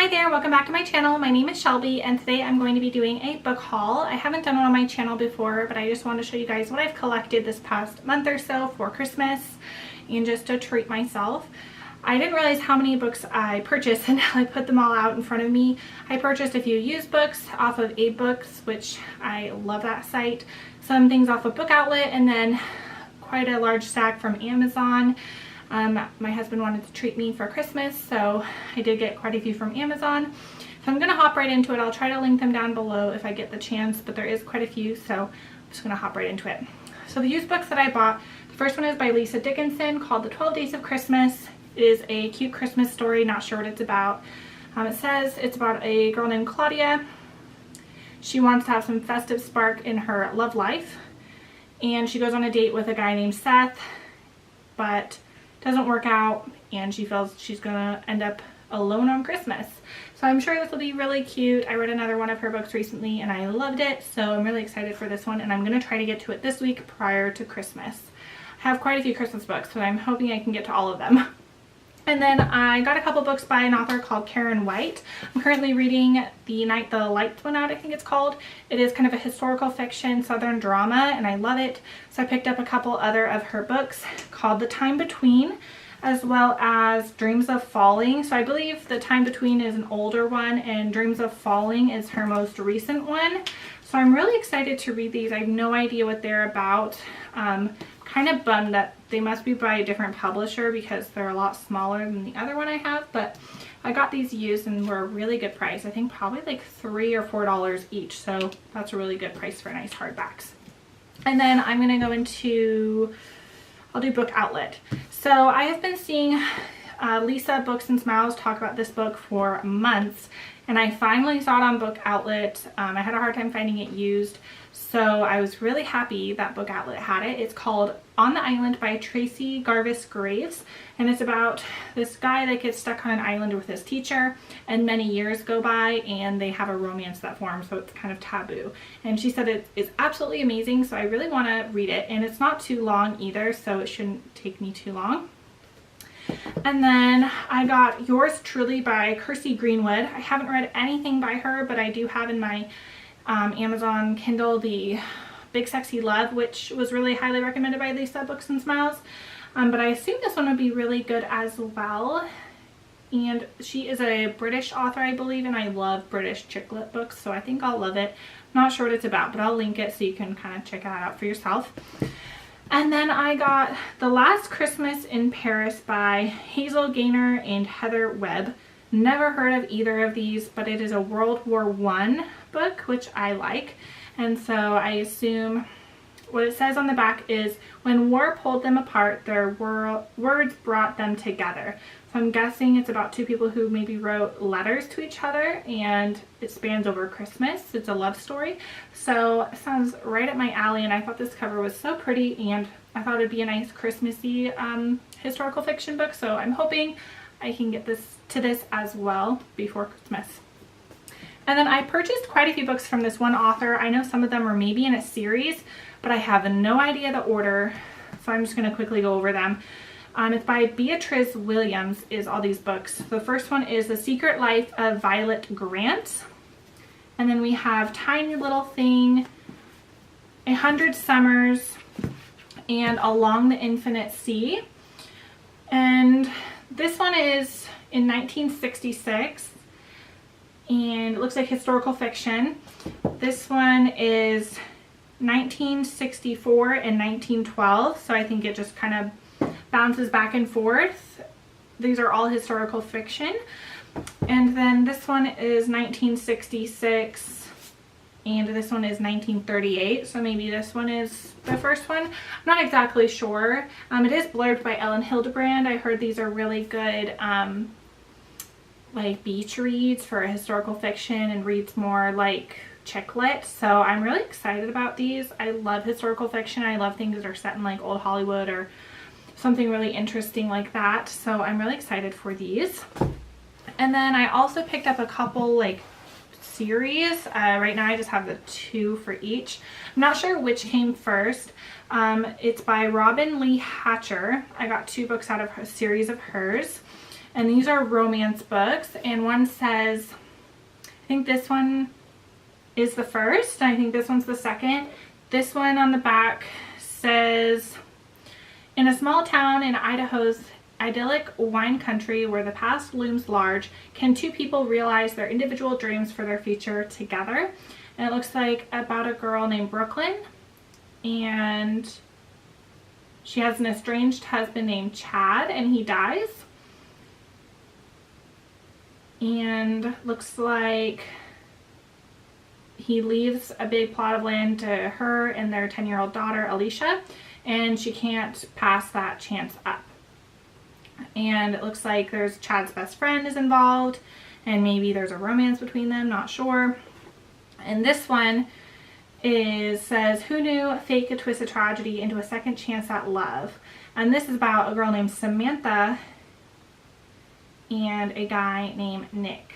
Hi there, welcome back to my channel. My name is Shelby and today I'm going to be doing a book haul. I haven't done one on my channel before, but I just wanted to show you guys what I've collected this past month or so for Christmas and just to treat myself. I didn't realize how many books I purchased until I put them all out in front of me. I purchased a few used books off of AbeBooks, which I love that site. Some things off of Book Outlet, and then quite a large stack from Amazon. My husband wanted to treat me for Christmas, so I did get quite a few from Amazon. So I'm going to hop right into it. I'll try to link them down below if I get the chance, but there is quite a few, so I'm just going to hop right into it. So the used books that I bought, the first one is by Lisa Dickinson called The 12 Days of Christmas. It is a cute Christmas story, not sure what it's about. It says it's about a girl named Claudia. She wants to have some festive spark in her love life, and she goes on a date with a guy named Seth, but doesn't work out, and she feels she's gonna end up alone on Christmas. So I'm sure this will be really cute. I read another one of her books recently and I loved it, so I'm really excited for this one, and I'm gonna try to get to it this week prior to Christmas. I have quite a few Christmas books, so I'm hoping I can get to all of them. And then I got a couple books by an author called Karen White. I'm currently reading The Night the Lights Went Out, I think it's called. It is kind of a historical fiction southern drama, and I love it. So I picked up a couple other of her books called The Time Between, as well as Dreams of Falling. So I believe The Time Between is an older one, and Dreams of Falling is her most recent one. So I'm really excited to read these. I have no idea what they're about. Kind of bummed that they must be by a different publisher because they're a lot smaller than the other one I have, but I got these used and were a really good price. I think probably like $3 or $4 each, so that's a really good price for nice hardbacks. And then I'm going to go into, I'll do Book Outlet. So I have been seeing Lisa Books and Smiles talk about this book for months, and I finally saw it on Book Outlet. I had a hard time finding it used, so I was really happy that Book Outlet had it. It's called On the Island by Tracy Garvis Graves, and it's about this guy that gets stuck on an island with his teacher, and many years go by and they have a romance that forms, so it's kind of taboo. And she said it is absolutely amazing, so I really want to read it, and it's not too long either, so it shouldn't take me too long. And then I got Yours Truly by Kirsty Greenwood. I haven't read anything by her, but I do have in my Amazon Kindle the Big Sexy Love, which was really highly recommended by Lisa Books and Smiles. But I assume this one would be really good as well. And she is a British author, I believe, and I love British chick lit books, so I think I'll love it. Not sure what it's about, but I'll link it so you can kind of check that out for yourself. And then I got The Last Christmas in Paris by Hazel Gaynor and Heather Webb. Never heard of either of these, but it is a World War I book, which I like. And so I assume what it says on the back is, when war pulled them apart, their words brought them together. So I'm guessing it's about two people who maybe wrote letters to each other, and it spans over Christmas. It's a love story. So it sounds right up my alley, and I thought this cover was so pretty, and I thought it'd be a nice Christmassy historical fiction book. So I'm hoping I can get this as well before Christmas. And then I purchased quite a few books from this one author. I know some of them are maybe in a series, but I have no idea the order, so I'm just going to quickly go over them. It's by Beatrice Williams, is all these books. The first one is The Secret Life of Violet Grant. And then we have Tiny Little Thing, 100 Summers, and Along the Infinite Sea. And this one is in 1966. And it looks like historical fiction. This one is 1964 and 1912, so I think it just kind of bounces back and forth. These are all historical fiction. And then this one is 1966 and this one is 1938, so maybe this one is the first one. I'm not exactly sure. It is blurbed by Ellen Hildebrand. I heard these are really good like beach reads for historical fiction, and reads more like chick lit, so I'm really excited about these. I love historical fiction. I love things that are set in like old Hollywood or something really interesting like that, so I'm really excited for these. And then I also picked up a couple like series. Right now I just have the two for each. I'm not sure which came first. It's by Robin Lee Hatcher. I got two books out of a series of hers. And these are romance books, and one says, I think this one is the first, I think this one's the second. This one on the back says, in a small town in Idaho's idyllic wine country where the past looms large, can two people realize their individual dreams for their future together? And it looks like about a girl named Brooklyn, and she has an estranged husband named Chad, and he dies. And looks like he leaves a big plot of land to her and their 10-year-old daughter Alicia, and she can't pass that chance up. And it looks like there's Chad's best friend is involved, and maybe there's a romance between them, not sure. And this one says, who knew fate could twist a tragedy into a second chance at love? And this is about a girl named Samantha and a guy named Nick.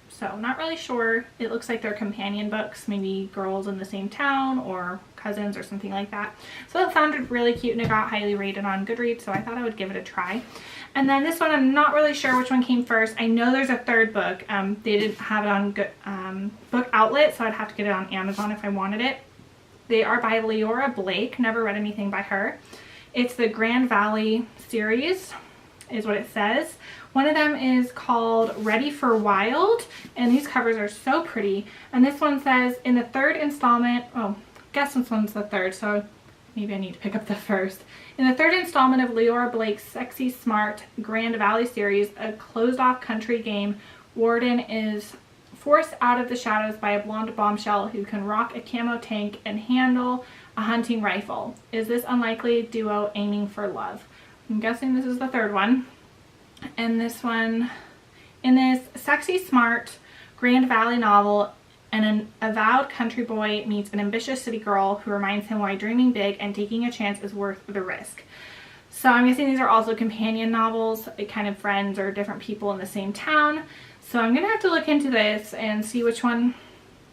So not really sure. It looks like they're companion books, maybe girls in the same town or cousins or something like that. So it sounded really cute, and it got highly rated on Goodreads, so I thought I would give it a try. And then this one, I'm not really sure which one came first. I know there's a third book. They didn't have it on Book Outlet, so I'd have to get it on Amazon if I wanted it. They are by Leora Blake. Never read anything by her. It's the Grand Valley series, is what it says. One of them is called Ready for Wild, and these covers are so pretty. And this one says, in the third installment, oh, I guess this one's the third, so maybe I need to pick up the first. In the third installment of Leora Blake's Sexy Smart Grand Valley series, a closed-off country game, Warden is forced out of the shadows by a blonde bombshell who can rock a camo tank and handle a hunting rifle. Is this unlikely duo aiming for love? I'm guessing this is the third one. And this one, in this Sexy Smart Grand Valley novel, an avowed country boy meets an ambitious city girl who reminds him why dreaming big and taking a chance is worth the risk. So I'm guessing these are also companion novels, kind of friends or different people in the same town. So I'm going to have to look into this and see which one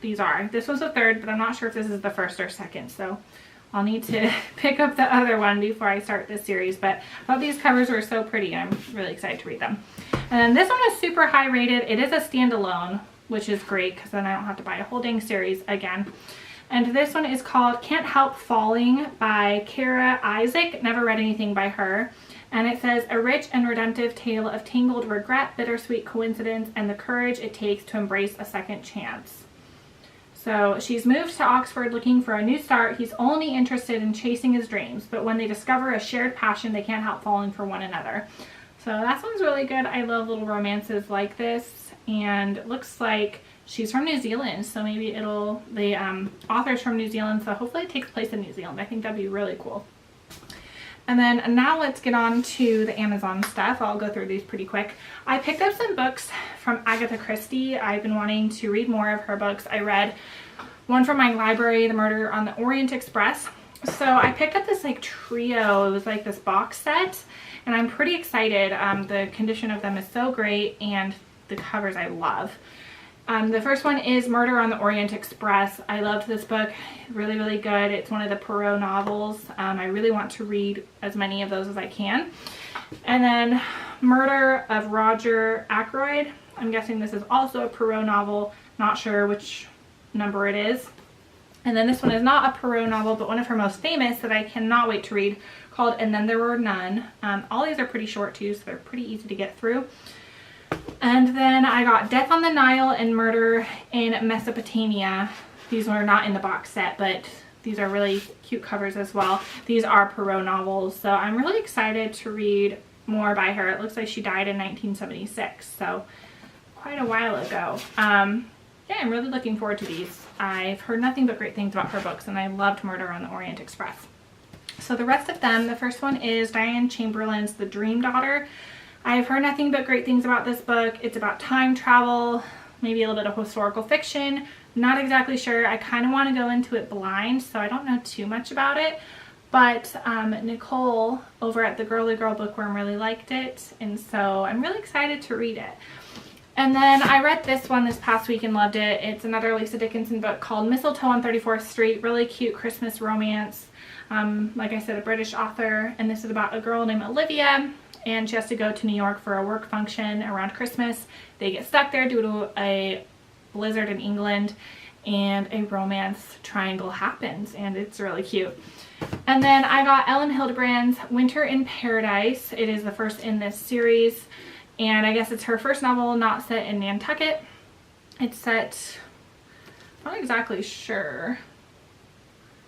these are. This was the third, but I'm not sure if this is the first or second. So I'll need to pick up the other one before I start this series, but I thought these covers were so pretty and I'm really excited to read them. And then this one is super high rated. It is a standalone, which is great because then I don't have to buy a whole dang series again. And this one is called Can't Help Falling by Kara Isaac. Never read anything by her. And it says, a rich and redemptive tale of tangled regret, bittersweet coincidence, and the courage it takes to embrace a second chance. So she's moved to Oxford looking for a new start. He's only interested in chasing his dreams, but when they discover a shared passion, they can't help falling for one another. So that one's really good. I love little romances like this, and it looks like she's from New Zealand, so maybe the author's from New Zealand, so hopefully it takes place in New Zealand. I think that'd be really cool. And then now let's get on to the Amazon stuff. I'll go through these pretty quick. I picked up some books from Agatha Christie. I've been wanting to read more of her books. I read one from my library, The Murder on the Orient Express. So I picked up this like trio. It was like this box set, and I'm pretty excited. The condition of them is so great, and the covers I love. The first one is Murder on the Orient Express. I loved this book. Really, really good. It's one of the Poirot novels. I really want to read as many of those as I can. And then Murder of Roger Ackroyd. I'm guessing this is also a Poirot novel. Not sure which number it is. And then this one is not a Poirot novel, but one of her most famous that I cannot wait to read, called And Then There Were None. All these are pretty short too, so they're pretty easy to get through. And then I got Death on the Nile and Murder in Mesopotamia. These were not in the box set, but these are really cute covers as well. These are Poirot novels, so I'm really excited to read more by her. It looks like she died in 1976, so quite a while ago. Yeah, I'm really looking forward to these. I've heard nothing but great things about her books, and I loved Murder on the Orient Express. So the rest of them, the first one is Diane Chamberlain's The Dream Daughter. I've heard nothing but great things about this book. It's about time travel, maybe a little bit of historical fiction. Not exactly sure. I kind of want to go into it blind, so I don't know too much about it. But Nicole over at the Girly Girl Bookworm really liked it, and so I'm really excited to read it. And then I read this one this past week and loved it. It's another Lisa Dickinson book called Mistletoe on 34th Street. Really cute Christmas romance. Like I said, a British author, and this is about a girl named Olivia, and she has to go to New York for a work function around Christmas. They get stuck there due to a blizzard in England, and a romance triangle happens, and it's really cute. And then I got Ellen Hildebrand's Winter in Paradise. It is the first in this series, and I guess it's her first novel not set in Nantucket. It's set, not exactly sure,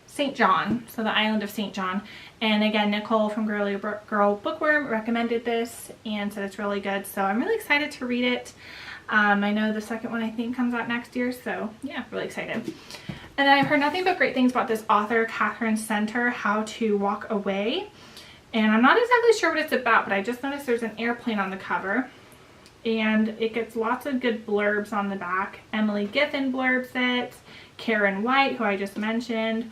St. John, so the island of St. John. And again, Nicole from Girly Girl Bookworm recommended this and said it's really good, so I'm really excited to read it. I know the second one I think comes out next year, so yeah, really excited. And then I've heard nothing but great things about this author, Catherine Center, How to Walk Away. And I'm not exactly sure what it's about, but I just noticed there's an airplane on the cover. And it gets lots of good blurbs on the back. Emily Giffen blurbs it. Karen White, who I just mentioned.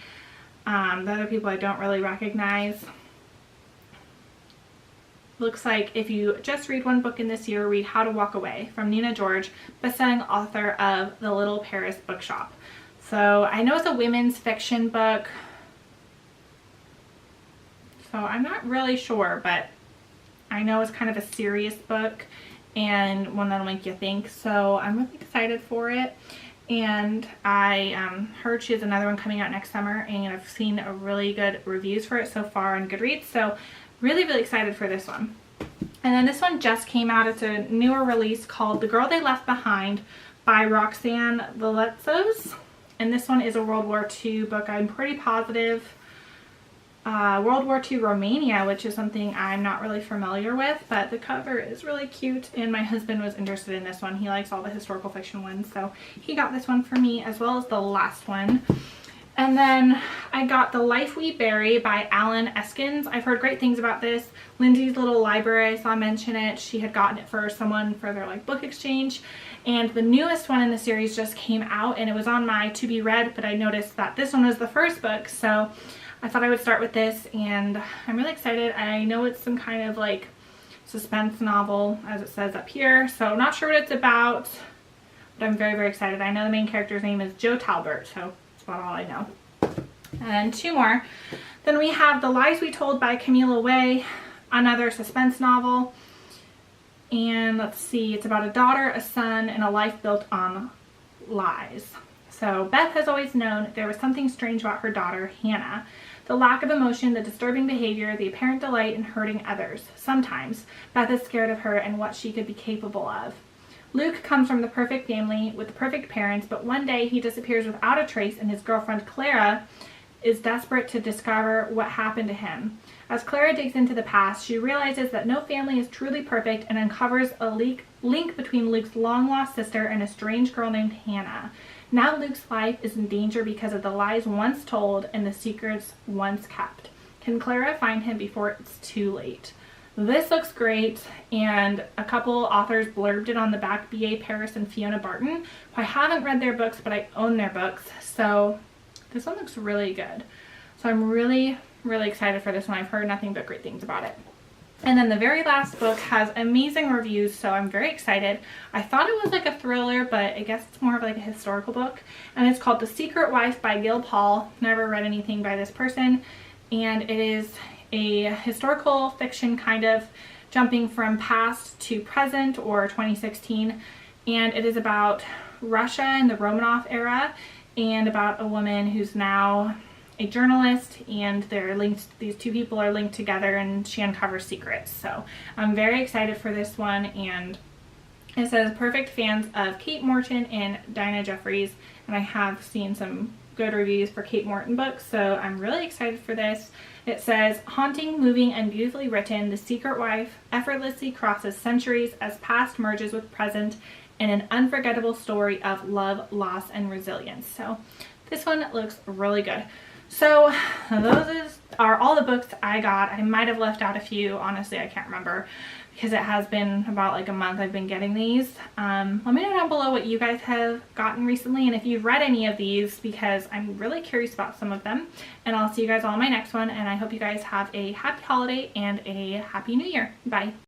The other people I don't really recognize. Looks like if you just read one book in this year, read How to Walk Away from Nina George, best-selling author of The Little Paris Bookshop. So I know it's a women's fiction book, so I'm not really sure, but I know it's kind of a serious book and one that'll make you think, so I'm really excited for it. And I heard she has another one coming out next summer, and I've seen really good reviews for it so far on Goodreads, so really excited for this one. And then this one just came out. It's a newer release called The Girl They Left Behind by Roxanne Veletzos. And this one is a World War II book. I'm pretty positive. World War II Romania, which is something I'm not really familiar with, but the cover is really cute, and my husband was interested in this one. He likes all the historical fiction ones, so he got this one for me as well as the last one. And then I got The Life We Bury by Alan Eskins. I've heard great things about this. Lindsay's Little Library, I saw mention it. She had gotten it for someone for their book exchange. And the newest one in the series just came out, and it was on my to be read, but I noticed that this one was the first book, so I thought I would start with this, and I'm really excited. I know it's some kind of suspense novel, as it says up here, so not sure what it's about, but I'm very excited. I know the main character's name is Joe Talbert, so about all I know. And two more. Then we have The Lies We Told by Camilla Way, another suspense novel. And let's see, it's about a daughter, a son, and a life built on lies. So Beth has always known there was something strange about her daughter, Hannah. The lack of emotion, the disturbing behavior, the apparent delight in hurting others. Sometimes Beth is scared of her and what she could be capable of. Luke comes from the perfect family with the perfect parents, but one day he disappears without a trace, and his girlfriend Clara is desperate to discover what happened to him. As Clara digs into the past, she realizes that no family is truly perfect and uncovers a link between Luke's long-lost sister and a strange girl named Hannah. Now Luke's life is in danger because of the lies once told and the secrets once kept. Can Clara find him before it's too late? This looks great, and a couple authors blurbed it on the back, B.A. Paris and Fiona Barton. I haven't read their books, but I own their books, so this one looks really good. So I'm really excited for this one. I've heard nothing but great things about it. And then the very last book has amazing reviews, so I'm very excited. I thought it was a thriller, but I guess it's more of a historical book. And it's called The Secret Wife by Gil Paul. Never read anything by this person. And it is a historical fiction kind of jumping from past to present, or 2016. And it is about Russia in the Romanov era, and about a woman who's now a journalist, and they're linked, these two people are linked together, and she uncovers secrets. So I'm very excited for this one, and it says perfect fans of Kate Morton and Dinah Jeffries, and I have seen some good reviews for Kate Morton books, so I'm really excited for this. It says, haunting, moving, and beautifully written, The Secret Wife effortlessly crosses centuries as past merges with present in an unforgettable story of love, loss, and resilience. So this one looks really good. So those are all the books I got. I might have left out a few. Honestly, I can't remember because it has been about a month I've been getting these. Let me know down below what you guys have gotten recently, and if you've read any of these, because I'm really curious about some of them. And I'll see you guys all in my next one, and I hope you guys have a happy holiday and a happy new year. Bye.